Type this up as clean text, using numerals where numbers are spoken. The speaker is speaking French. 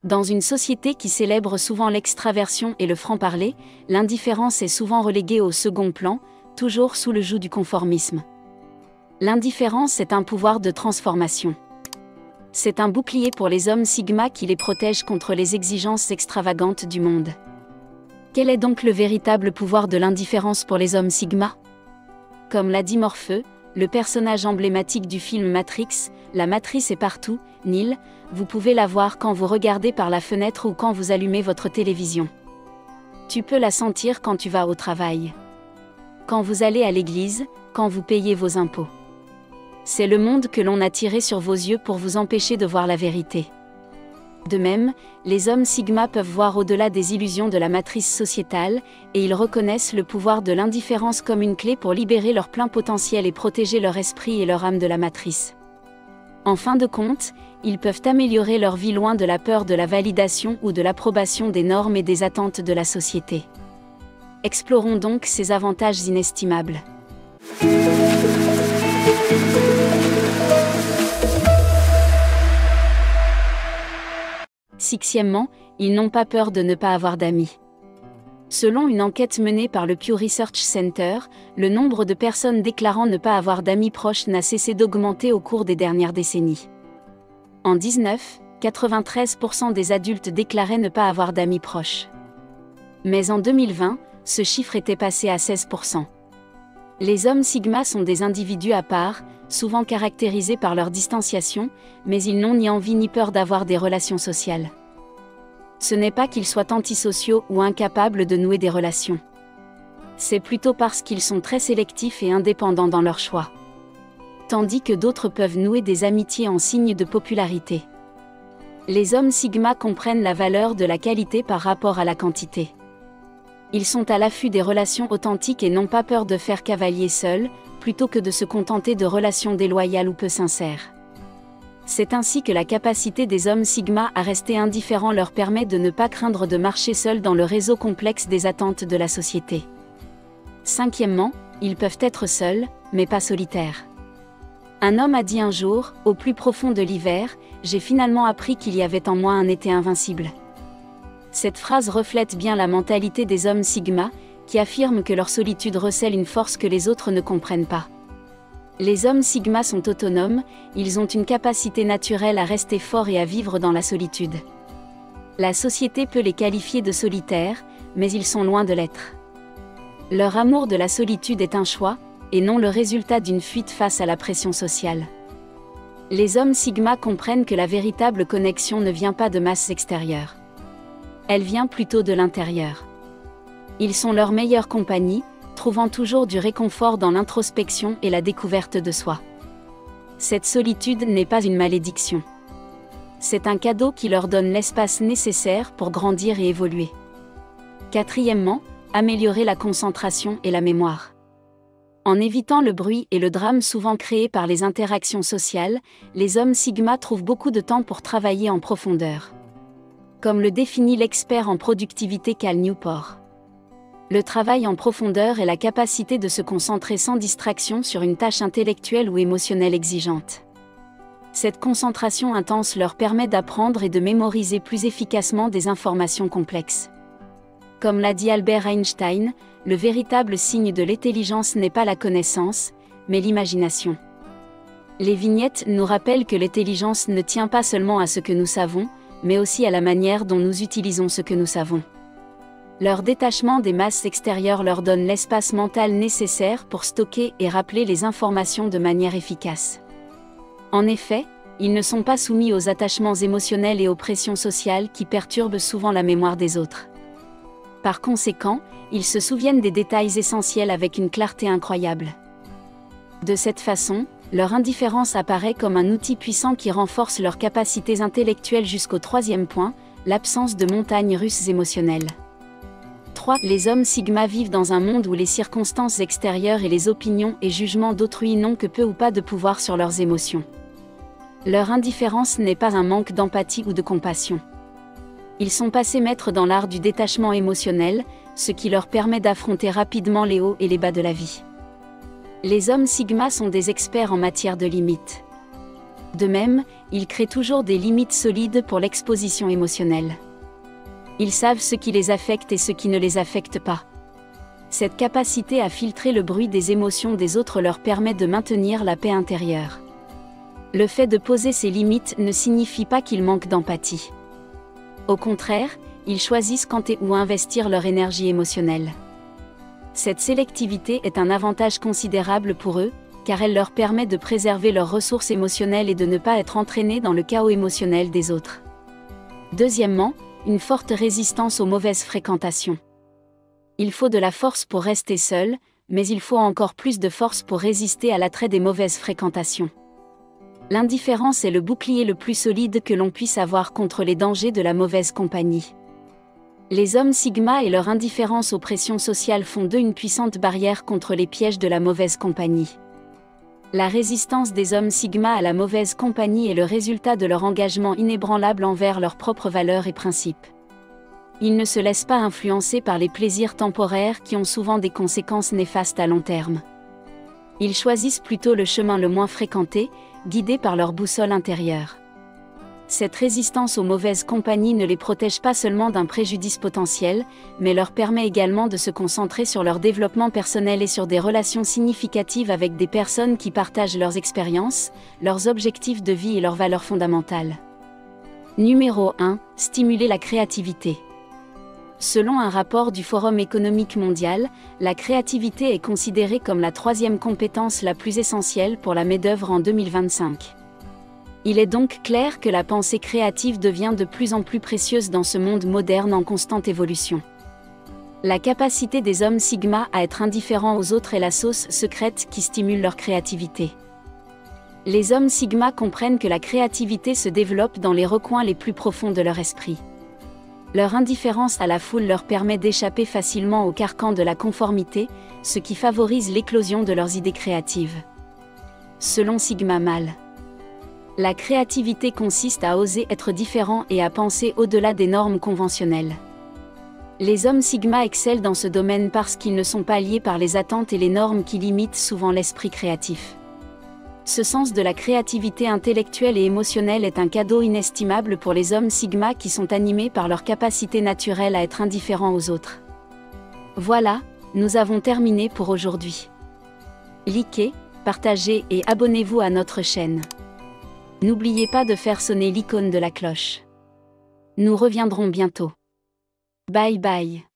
Dans une société qui célèbre souvent l'extraversion et le franc-parler, l'indifférence est souvent reléguée au second plan, toujours sous le joug du conformisme. L'indifférence est un pouvoir de transformation. C'est un bouclier pour les hommes sigma qui les protège contre les exigences extravagantes du monde. Quel est donc le véritable pouvoir de l'indifférence pour les hommes sigma ? Comme l'a dit Morpheu, le personnage emblématique du film Matrix, la matrice est partout, Neo, vous pouvez la voir quand vous regardez par la fenêtre ou quand vous allumez votre télévision. Tu peux la sentir quand tu vas au travail. Quand vous allez à l'église, quand vous payez vos impôts. C'est le monde que l'on a tiré sur vos yeux pour vous empêcher de voir la vérité. De même, les hommes sigma peuvent voir au-delà des illusions de la matrice sociétale, et ils reconnaissent le pouvoir de l'indifférence comme une clé pour libérer leur plein potentiel et protéger leur esprit et leur âme de la matrice. En fin de compte, ils peuvent améliorer leur vie loin de la peur de la validation ou de l'approbation des normes et des attentes de la société. Explorons donc ces avantages inestimables. Sixièmement, ils n'ont pas peur de ne pas avoir d'amis. Selon une enquête menée par le Pew Research Center, le nombre de personnes déclarant ne pas avoir d'amis proches n'a cessé d'augmenter au cours des dernières décennies. En 2019, 93% des adultes déclaraient ne pas avoir d'amis proches. Mais en 2020, ce chiffre était passé à 16%. Les hommes sigma sont des individus à part, souvent caractérisés par leur distanciation, mais ils n'ont ni envie ni peur d'avoir des relations sociales. Ce n'est pas qu'ils soient antisociaux ou incapables de nouer des relations. C'est plutôt parce qu'ils sont très sélectifs et indépendants dans leurs choix. Tandis que d'autres peuvent nouer des amitiés en signe de popularité. Les hommes sigma comprennent la valeur de la qualité par rapport à la quantité. Ils sont à l'affût des relations authentiques et n'ont pas peur de faire cavalier seul, plutôt que de se contenter de relations déloyales ou peu sincères. C'est ainsi que la capacité des hommes sigma à rester indifférents leur permet de ne pas craindre de marcher seuls dans le réseau complexe des attentes de la société. Cinquièmement, ils peuvent être seuls, mais pas solitaires. Un homme a dit un jour, au plus profond de l'hiver, « J'ai finalement appris qu'il y avait en moi un été invincible ». Cette phrase reflète bien la mentalité des hommes sigma, qui affirment que leur solitude recèle une force que les autres ne comprennent pas. Les hommes sigma sont autonomes, ils ont une capacité naturelle à rester forts et à vivre dans la solitude. La société peut les qualifier de solitaires, mais ils sont loin de l'être. Leur amour de la solitude est un choix, et non le résultat d'une fuite face à la pression sociale. Les hommes sigma comprennent que la véritable connexion ne vient pas de masse extérieure. Elle vient plutôt de l'intérieur. Ils sont leur meilleure compagnie, trouvant toujours du réconfort dans l'introspection et la découverte de soi. Cette solitude n'est pas une malédiction. C'est un cadeau qui leur donne l'espace nécessaire pour grandir et évoluer. Quatrièmement, améliorer la concentration et la mémoire. En évitant le bruit et le drame souvent créés par les interactions sociales, les hommes sigma trouvent beaucoup de temps pour travailler en profondeur. Comme le définit l'expert en productivité Cal Newport. Le travail en profondeur est la capacité de se concentrer sans distraction sur une tâche intellectuelle ou émotionnelle exigeante. Cette concentration intense leur permet d'apprendre et de mémoriser plus efficacement des informations complexes. Comme l'a dit Albert Einstein, le véritable signe de l'intelligence n'est pas la connaissance, mais l'imagination. Les vignettes nous rappellent que l'intelligence ne tient pas seulement à ce que nous savons, mais aussi à la manière dont nous utilisons ce que nous savons. Leur détachement des masses extérieures leur donne l'espace mental nécessaire pour stocker et rappeler les informations de manière efficace. En effet, ils ne sont pas soumis aux attachements émotionnels et aux pressions sociales qui perturbent souvent la mémoire des autres. Par conséquent, ils se souviennent des détails essentiels avec une clarté incroyable. De cette façon, leur indifférence apparaît comme un outil puissant qui renforce leurs capacités intellectuelles jusqu'au troisième point, l'absence de montagnes russes émotionnelles. 3. Les hommes sigma vivent dans un monde où les circonstances extérieures et les opinions et jugements d'autrui n'ont que peu ou pas de pouvoir sur leurs émotions. Leur indifférence n'est pas un manque d'empathie ou de compassion. Ils sont passés maîtres dans l'art du détachement émotionnel, ce qui leur permet d'affronter rapidement les hauts et les bas de la vie. Les hommes sigma sont des experts en matière de limites. De même, ils créent toujours des limites solides pour l'exposition émotionnelle. Ils savent ce qui les affecte et ce qui ne les affecte pas. Cette capacité à filtrer le bruit des émotions des autres leur permet de maintenir la paix intérieure. Le fait de poser ces limites ne signifie pas qu'ils manquent d'empathie. Au contraire, ils choisissent quand et où investir leur énergie émotionnelle. Cette sélectivité est un avantage considérable pour eux, car elle leur permet de préserver leurs ressources émotionnelles et de ne pas être entraînés dans le chaos émotionnel des autres. Deuxièmement, une forte résistance aux mauvaises fréquentations. Il faut de la force pour rester seul, mais il faut encore plus de force pour résister à l'attrait des mauvaises fréquentations. L'indifférence est le bouclier le plus solide que l'on puisse avoir contre les dangers de la mauvaise compagnie. Les hommes Sigma et leur indifférence aux pressions sociales font d'eux une puissante barrière contre les pièges de la mauvaise compagnie. La résistance des hommes Sigma à la mauvaise compagnie est le résultat de leur engagement inébranlable envers leurs propres valeurs et principes. Ils ne se laissent pas influencer par les plaisirs temporaires qui ont souvent des conséquences néfastes à long terme. Ils choisissent plutôt le chemin le moins fréquenté, guidés par leur boussole intérieure. Cette résistance aux mauvaises compagnies ne les protège pas seulement d'un préjudice potentiel, mais leur permet également de se concentrer sur leur développement personnel et sur des relations significatives avec des personnes qui partagent leurs expériences, leurs objectifs de vie et leurs valeurs fondamentales. Numéro 1. Stimuler la créativité. Selon un rapport du Forum économique mondial, la créativité est considérée comme la troisième compétence la plus essentielle pour la main-d'œuvre en 2025. Il est donc clair que la pensée créative devient de plus en plus précieuse dans ce monde moderne en constante évolution. La capacité des hommes Sigma à être indifférents aux autres est la sauce secrète qui stimule leur créativité. Les hommes Sigma comprennent que la créativité se développe dans les recoins les plus profonds de leur esprit. Leur indifférence à la foule leur permet d'échapper facilement au carcan de la conformité, ce qui favorise l'éclosion de leurs idées créatives. Selon Sigma Male, la créativité consiste à oser être différent et à penser au-delà des normes conventionnelles. Les hommes Sigma excellent dans ce domaine parce qu'ils ne sont pas liés par les attentes et les normes qui limitent souvent l'esprit créatif. Ce sens de la créativité intellectuelle et émotionnelle est un cadeau inestimable pour les hommes Sigma qui sont animés par leur capacité naturelle à être indifférents aux autres. Voilà, nous avons terminé pour aujourd'hui. Likez, partagez et abonnez-vous à notre chaîne. N'oubliez pas de faire sonner l'icône de la cloche. Nous reviendrons bientôt. Bye bye.